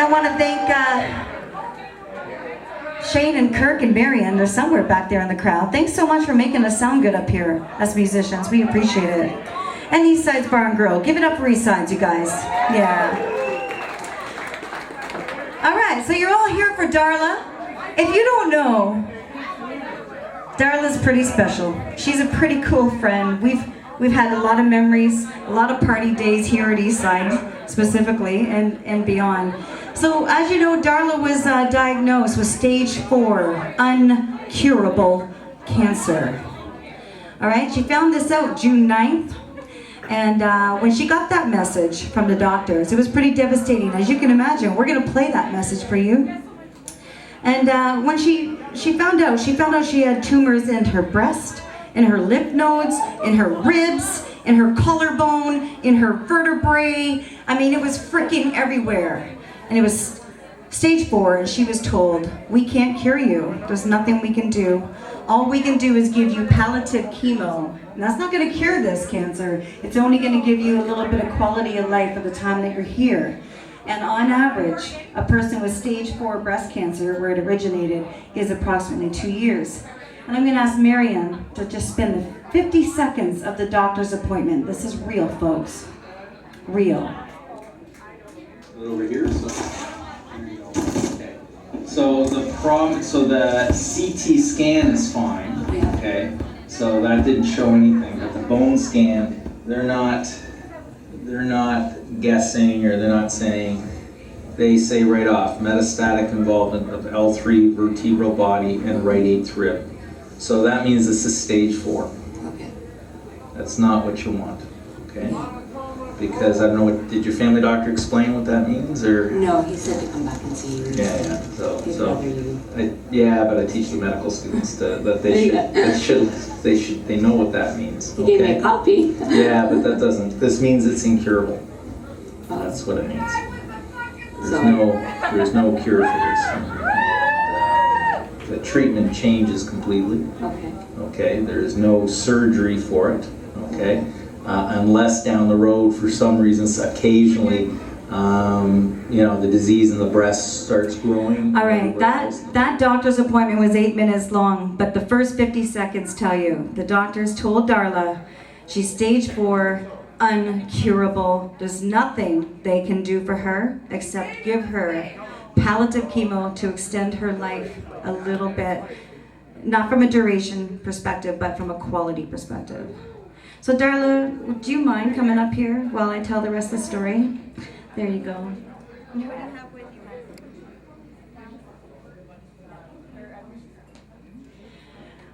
I want to thank Shane and Kirk and Marion. They're somewhere back there in the crowd. Thanks so much for making us sound good up here as musicians. We appreciate it. And Eastside's Bar and Grill. Give it up for Eastside's, you guys. Yeah. All right, so you're all here for Darrla. If you don't know, Darrla's pretty special. She's a pretty cool friend. We've had a lot of memories, a lot of party days here at Eastside, specifically, and beyond. So, as you know, Darrla was diagnosed with stage 4 uncurable cancer. All right, she found this out June 9th. And when she got that message from the doctors, it was pretty devastating. As you can imagine, we're going to play that message for you. And when she found out she had tumors in her breast, in her lymph nodes, in her ribs, in her collarbone, in her vertebrae. I mean, it was freaking everywhere. And it was stage 4, and she was told, we can't cure you. There's nothing we can do. All we can do is give you palliative chemo. And that's not going to cure this cancer. It's only going to give you a little bit of quality of life for the time that you're here. And on average, a person with stage 4 breast cancer, where it originated, is approximately 2 years. And I'm going to ask Marianne to just spend the 50 seconds of the doctor's appointment. This is real, folks. Real. Over here, so here you go. Okay. So the CT scan is fine. Okay. So that didn't show anything, but the bone scan, they're not guessing, or they're not saying. They say right off metastatic involvement of L3 vertebral body and right 8th rib. So that means this is stage 4. Okay. That's not what you want. Okay. Because I don't know, did your family doctor explain what that means, or? No, he said to come back and see you. Yeah. So you. but I teach the medical students that they know what that means. He gave me a copy. Yeah, but that doesn't. This means it's incurable. That's what it means. There's no cure for this. The treatment changes completely. Okay. Okay. There is no surgery for it. Okay. Unless down the road, for some reasons, occasionally, the disease in the breast starts growing. All right, that doctor's appointment was 8 minutes long, but the first 50 seconds tell you, the doctors told Darrla she's stage 4, uncurable. There's nothing they can do for her except give her palliative chemo to extend her life a little bit, not from a duration perspective, but from a quality perspective. So Darrla, do you mind coming up here while I tell the rest of the story? There you go.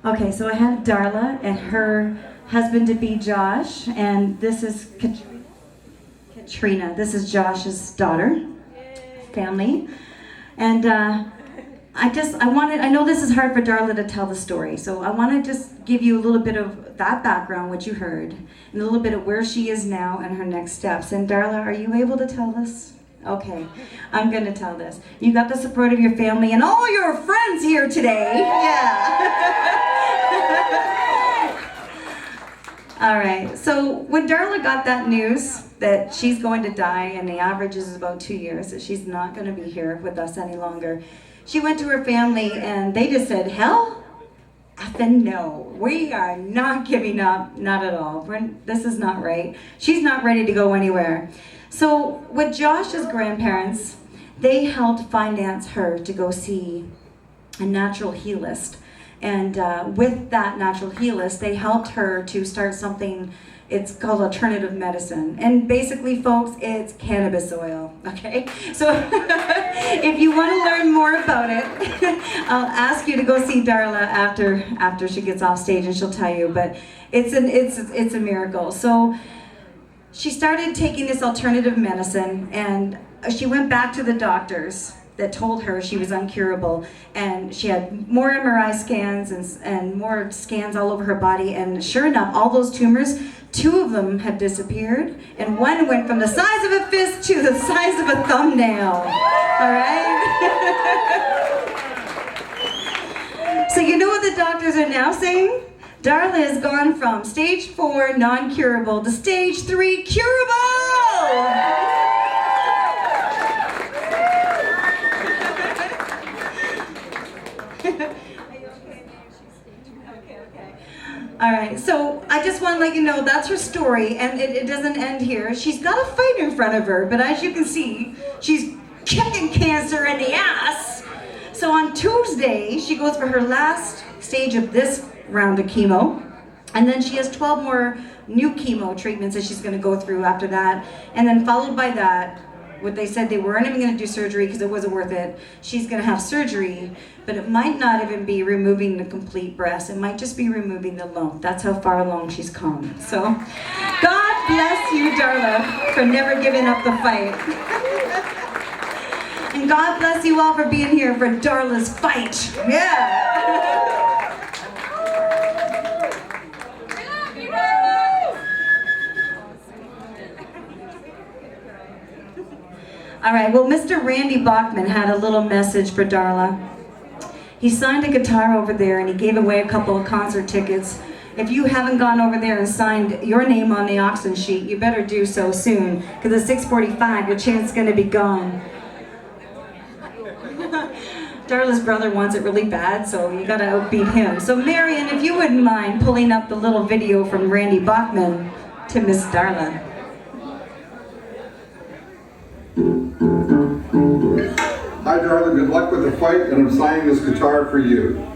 Okay, so I have Darrla and her husband-to-be Josh, and this is Katrina. This is Josh's daughter, family. And I know this is hard for Darrla to tell the story, so I want to just give you a little bit of that background, what you heard, and a little bit of where she is now and her next steps. And Darrla, are you able to tell this? Okay, I'm going to tell this. You got the support of your family and all your friends here today. Yeah. All right, so when Darrla got that news that she's going to die, and the average is about 2 years, that she's not going to be here with us any longer, she went to her family and they just said, hell? Effing no, we are not giving up, not at all. This is not right. She's not ready to go anywhere. So with Josh's grandparents, they helped finance her to go see a natural healist. And with that natural healist, they helped her to start something. It's called alternative medicine. And basically, folks, it's cannabis oil, okay? So if you want to learn more about it, I'll ask you to go see Darrla after she gets off stage, and she'll tell you. But it's a miracle. So she started taking this alternative medicine, and she went back to the doctors that told her she was uncurable, and she had more MRI scans and more scans all over her body, and sure enough, all those tumors, 2 of them had disappeared, and 1 went from the size of a fist to the size of a thumbnail. All right? So you know what the doctors are now saying? Darrla has gone from stage 4 non-curable to stage 3 curable! All right, so I just want to let you know that's her story, and it doesn't end here. She's got a fight in front of her, but as you can see, she's kicking cancer in the ass. So on Tuesday, she goes for her last stage of this round of chemo, and then she has 12 more new chemo treatments that she's going to go through after that, and then followed by that, what they said they weren't even going to do surgery because it wasn't worth it. She's going to have surgery, but it might not even be removing the complete breast. It might just be removing the lump. That's how far along she's come. So, God bless you, Darrla, for never giving up the fight. And God bless you all for being here for Darrla's fight. Yeah. All right, well, Mr. Randy Bachman had a little message for Darrla. He signed a guitar over there and he gave away a couple of concert tickets. If you haven't gone over there and signed your name on the auction sheet, you better do so soon, because at 6:45, your chance is going to be gone. Darrla's brother wants it really bad, so you got to outbeat him. So Marion, if you wouldn't mind pulling up the little video from Randy Bachman to Miss Darrla. Hi, Darrla. Good luck with the fight, and I'm signing this guitar for you.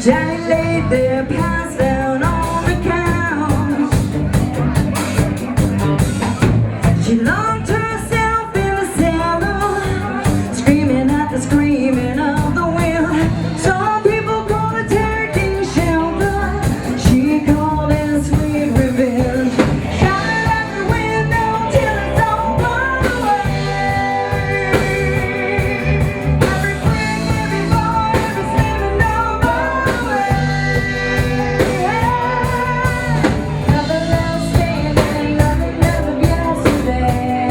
Daddy laid there, passed down on the couch. She locked herself in the cellar, screaming at the screaming of the wind. Some people call it taking shelter, she called it sweet revenge. Shouted at the window till it's all blown away. Every brick, every bar, every slamming door. Nothing else standing, nothing of yesterday.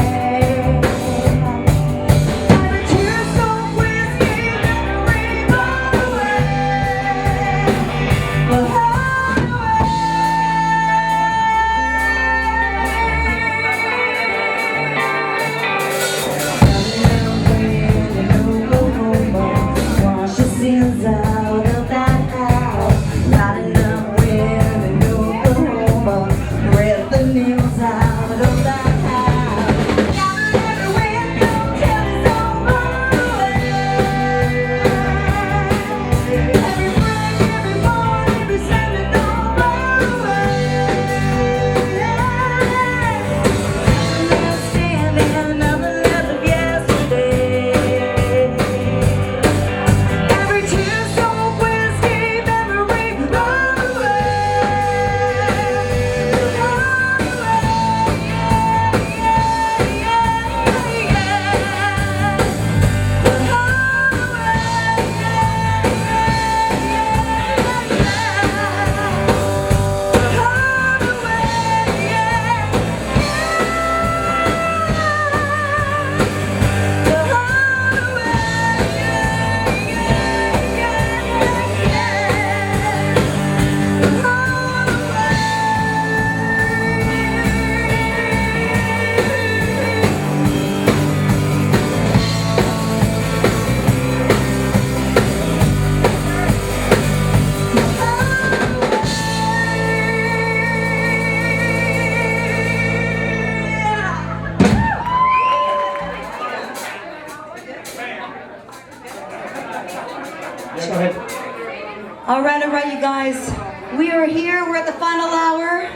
All right, you guys. We are here. We're at the final hour.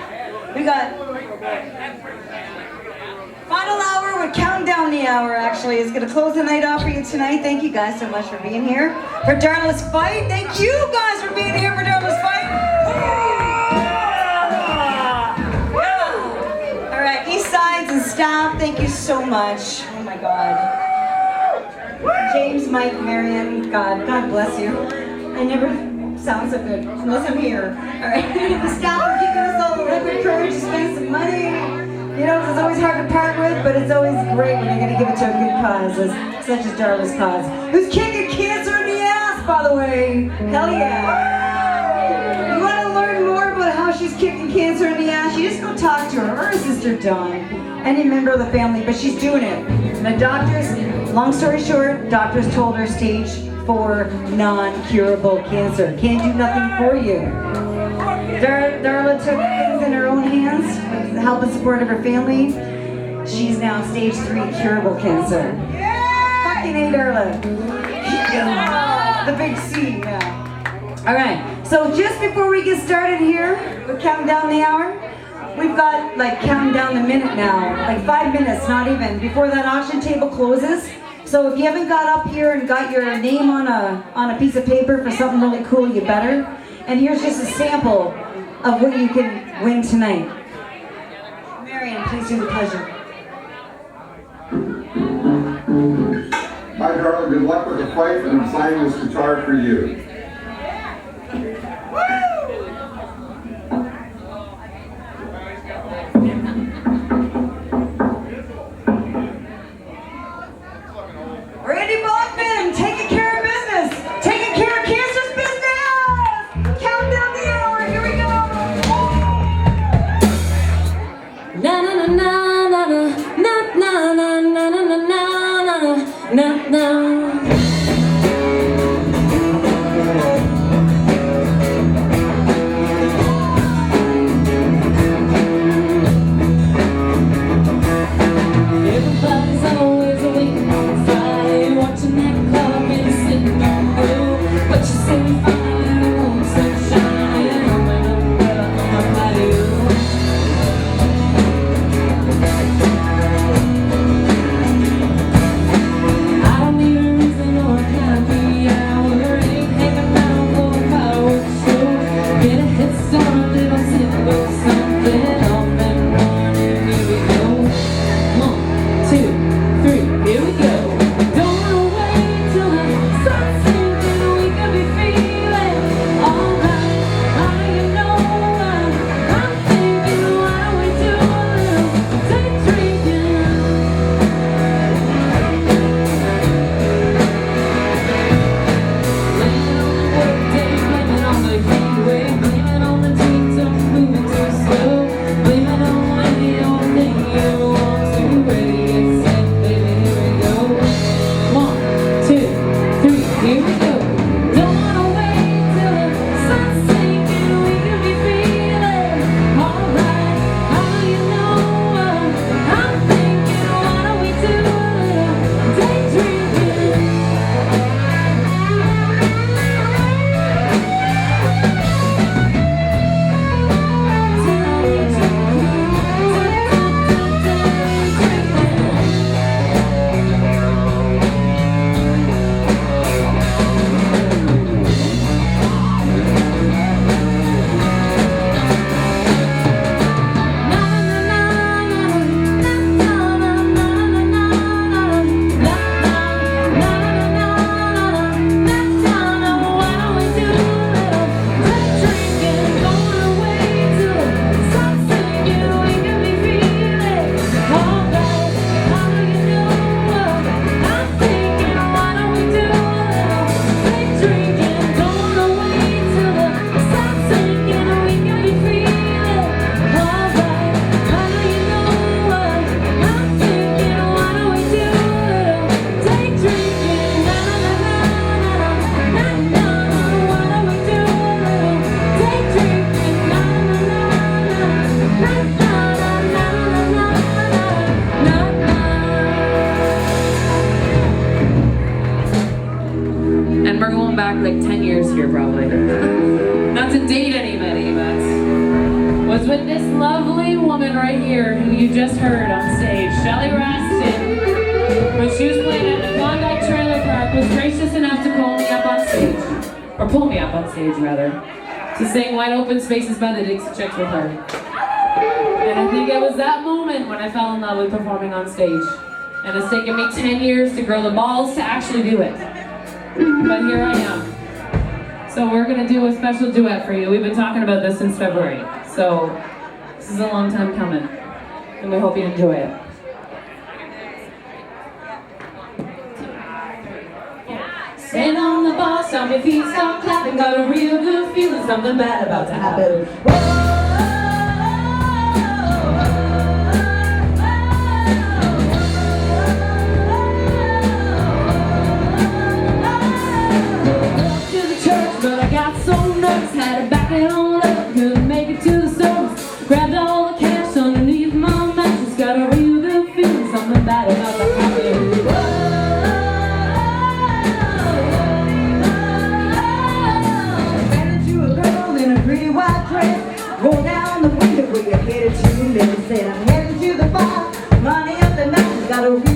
We got final hour. We're counting down the hour. Actually, it's gonna close the night off for you tonight. Thank you guys so much for being here for Darrla's fight. Thank you guys for being here for Darrla's fight. All right, Eastsides and staff. Thank you so much. Oh my God. James, Mike, Marion. God bless you. I never sound so good unless I'm here. All right, the staff are giving us all the liquid courage to spend some money. You know, it's always hard to part with, but it's always great when you're going to give it to a good cause, such as Darrla's cause. Who's kicking cancer in the ass, by the way? Hell yeah. You want to learn more about how she's kicking cancer in the ass? You just go talk to her, or her sister Dawn, any member of the family, but she's doing it. And the doctors, long story short, doctors told her stage 4 non-curable cancer. Can't do nothing for you. Darrla took things in her own hands with the help and support of her family. She's now stage 3 curable cancer. Fucking A, Darrla. Yeah. The big C, yeah. All right, so just before we get started here, we're counting down the hour. We've got like counting down the minute now, like 5 minutes, not even, before that auction table closes. So if you haven't got up here and got your name on a piece of paper for something really cool, you better. And here's just a sample of what you can win tonight. Marion, please do the pleasure. Hi, Darrla. Good luck with the fight, and I'm signing this guitar for you. Randy Bachman, taking care of business. Taking care of cancer's business. Count down the hour. Here we go. Na na na na na na na na na na na na na. Everybody's always waiting on Friday, watching that clock and sitting on blue. But you seem fine, warm sunshine, and I'm an umbrella on my patio. I don't need a here who you just heard on stage, Shelly Rastin, when she was playing at the Klondike Trailer Park, was gracious enough to call me up on stage, or pull me up on stage rather, to sing Wide Open Spaces by the Dixie Chicks with her. And I think it was that moment when I fell in love with performing on stage. And it's taken me 10 years to grow the balls to actually do it. But here I am. So we're gonna do a special duet for you. We've been talking about this since February. So this is a long time coming. And we hope you enjoy it. Stand on the bar, stomp your feet, stop clapping. Got a real good feeling, something bad about to happen. Whoa! Had to back it on up, couldn't make it to the service. Grabbed all the cash underneath my mattress. Got a real good feeling, something bad about to happen. Ran into a girl in a pretty white dress. Rolled down the window where you headed to. Then said, I'm heading to the bar. Money up the mountain, got a real